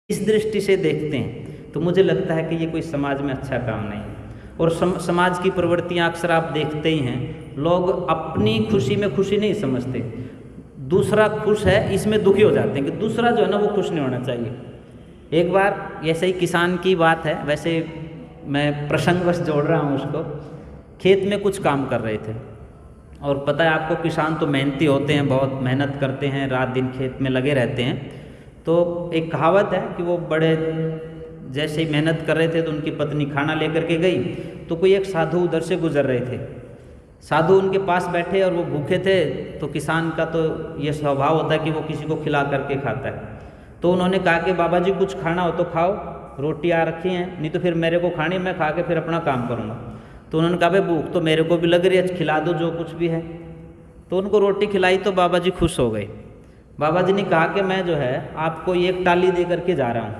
इस दृष्टि से देखते हैं तो मुझे लगता है कि ये कोई समाज में अच्छा काम नहीं है। और समाज की प्रवृत्तियाँ अक्सर आप देखते ही हैं, लोग अपनी खुशी में खुशी नहीं समझते, दूसरा खुश है इसमें दुखी हो जाते हैं कि दूसरा जो है ना वो खुश नहीं होना चाहिए। एक बार ऐसे ही किसान की बात है, वैसे मैं प्रसंगवश जोड़ रहा हूँ उसको। खेत में कुछ काम कर रहे थे और पता है आपको किसान तो मेहनती होते हैं, बहुत मेहनत करते हैं, रात दिन खेत में लगे रहते हैं। तो एक कहावत है कि वो बड़े जैसे ही मेहनत कर रहे थे तो उनकी पत्नी खाना लेकर के गई, तो कोई एक साधु उधर से गुजर रहे थे। साधु उनके पास बैठे और वो भूखे थे, तो किसान का तो ये स्वभाव होता है कि वो किसी को खिला करके खाता है। तो उन्होंने कहा कि बाबा जी कुछ खाना हो तो खाओ, रोटी आ रखी हैं, नहीं तो फिर मेरे को खानी, मैं खा के फिर अपना काम करूँगा। तो उन्होंने कहा भाई भूख तो मेरे को भी लग रही है, खिला दो जो कुछ भी है। तो उनको रोटी खिलाई तो बाबा जी खुश हो गए। बाबा जी ने कहा कि मैं जो है आपको एक टाली दे करके जा रहा हूँ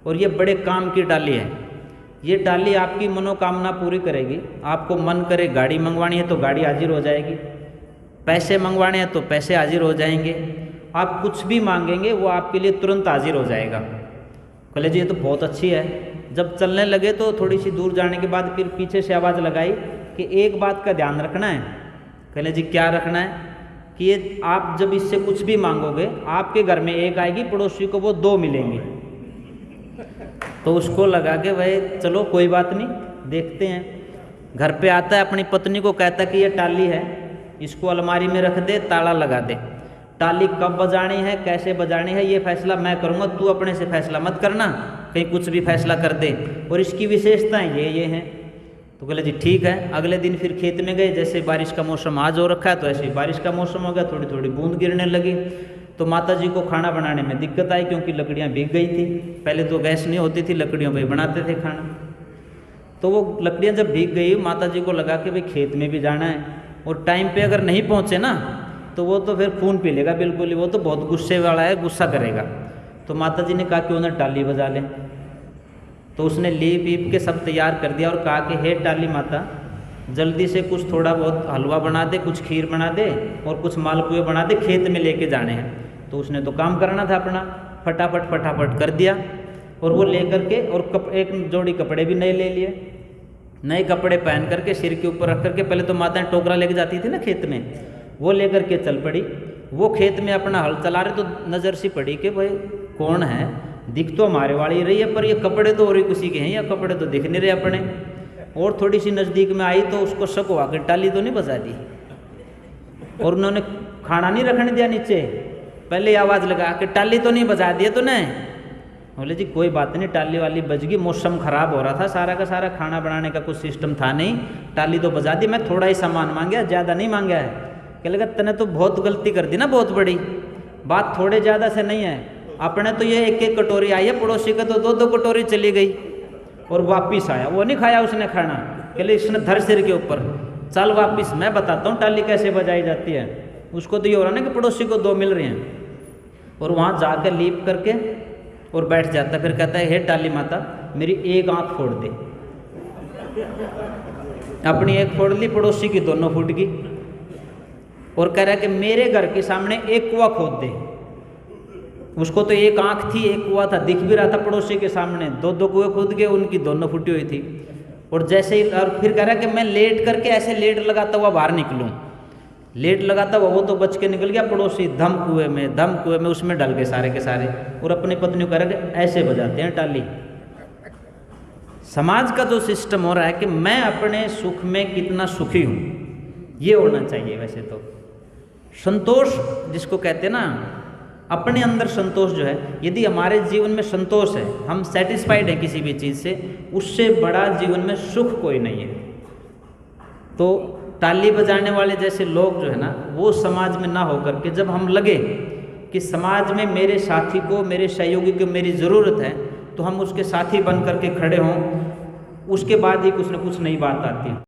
और ये बड़े काम की टाली है, ये टाली आपकी मनोकामना पूरी करेगी। आपको मन करे गाड़ी मंगवानी है तो गाड़ी हाजिर हो जाएगी, पैसे मंगवाने हैं तो पैसे हाजिर हो जाएंगे, आप कुछ भी मांगेंगे वो आपके लिए तुरंत हाजिर हो जाएगा। कहले जी ये तो बहुत अच्छी है। जब चलने लगे तो थोड़ी सी दूर जाने के बाद फिर पीछे से आवाज़ लगाई कि एक बात का ध्यान रखना है। कहले जी क्या रखना है? कि ये आप जब इससे कुछ भी मांगोगे, आपके घर में एक आएगी, पड़ोसी को वो दो मिलेंगी। तो उसको लगा के भाई चलो कोई बात नहीं, देखते हैं। घर पे आता है, अपनी पत्नी को कहता है कि ये टाली है, इसको अलमारी में रख दे, ताला लगा दे। टाली कब बजानी है, कैसे बजानी है, ये फैसला मैं करूँगा, तू अपने से फैसला मत करना, कहीं कुछ भी फैसला कर दे, और इसकी विशेषताएं ये हैं। तो बोले जी ठीक है। अगले दिन फिर खेत में गए, जैसे बारिश का मौसम आज हो रखा है तो ऐसे ही बारिश का मौसम हो गया, थोड़ी थोड़ी बूंद गिरने लगी। तो माता जी को खाना बनाने में दिक्कत आई क्योंकि लकड़ियाँ भीग गई थी। पहले तो गैस नहीं होती थी, लकड़ियों पर बनाते थे खाना। तो वो लकड़ियाँ जब भीग गई, माता जी को लगा कि भाई खेत में भी जाना है और टाइम पे अगर नहीं पहुँचे ना तो वो तो फिर खून पी लेगा बिल्कुल ही, वो तो बहुत गुस्से वाला है, गुस्सा करेगा। तो माता जी ने कहा कि उन्हें टाली बजा लें। तो उसने लीप वीप के सब तैयार कर दिया और कहा कि हे टाली माता, जल्दी से कुछ थोड़ा बहुत हलवा बना दे, कुछ खीर बना दे और कुछ मालपुए बना दे, खेत में लेके जाने हैं। तो उसने तो काम करना था अपना, फटाफट फटाफट कर दिया। और वो लेकर के और एक जोड़ी कपड़े भी नए ले लिए, नए कपड़े पहन करके सिर के ऊपर रख करके, पहले तो माताएं टोकरा लेके जाती थी ना खेत में, वो लेकर के चल पड़ी। वो खेत में अपना हल चला रहे तो नज़र सी पड़ी कि भाई कौन है, दिख तो हमारे वाली रही है पर ये कपड़े तो और ही किसी के हैं, या कपड़े तो दिख नहीं रहे अपने। और थोड़ी सी नज़दीक में आई तो उसको शक हुआ कि टाली तो नहीं बजा दी। और उन्होंने खाना नहीं रखने दिया नीचे, पहले आवाज़ लगा कि टाली तो नहीं बजा दिया तूने। बोले जी कोई बात नहीं, टाली वाली बज गई, मौसम ख़राब हो रहा था, सारा का सारा खाना बनाने का कुछ सिस्टम था नहीं, टाली तो बजा दी, मैं थोड़ा ही सामान मांगा, ज़्यादा नहीं मांगा है। कह लगा तने तो बहुत गलती कर दी ना, बहुत बड़ी बात, थोड़े ज़्यादा से नहीं है। अपने तो ये एक एक कटोरी आई है, पड़ोसी का तो दो दो कटोरी चली गई और वापिस आया, वो नहीं खाया उसने खाना। कह ले इसने धर सिर के ऊपर, चल वापिस, मैं बताता हूँ टाली कैसे बजाई जाती है। उसको तो ये हो रहा ना कि पड़ोसी को दो मिल रही हैं। और वहाँ जाकर लीप करके और बैठ जाता, फिर कहता है हे टाली माता मेरी एक आँख फोड़ दे। अपनी एक फोड़ ली, पड़ोसी की दोनों फूट गई। और कह रहा है कि मेरे घर के सामने एक कुआं खोद दे। उसको तो एक आंख थी, एक कुआं था, दिख भी रहा था पड़ोसी के सामने, दो दो कुएं खोद के, उनकी दोनों फूटी हुई थी। और जैसे ही, और फिर कह रहा है कि मैं लेट करके ऐसे लेट लगाता हुआ बाहर निकलूं, लेट लगाता हुआ वो तो बच के निकल गया, पड़ोसी धम कुएं में उसमें डल गए सारे के सारे। और अपनी पत्नी को कह रहा है कि ऐसे बजाते हैं टाली। समाज का जो सिस्टम हो रहा है कि मैं अपने सुख में कितना सुखी हूँ, ये होना चाहिए। वैसे तो संतोष जिसको कहते हैं ना, अपने अंदर संतोष जो है, यदि हमारे जीवन में संतोष है, हम सेटिस्फाइड हैं किसी भी चीज़ से, उससे बड़ा जीवन में सुख कोई नहीं है। तो ताली बजाने वाले जैसे लोग जो है ना, वो समाज में ना होकर के, जब हम लगे कि समाज में मेरे साथी को, मेरे सहयोगी को मेरी ज़रूरत है, तो हम उसके साथी बन करके खड़े हों, उसके बाद ही कुछ न कुछ नई बात आती है।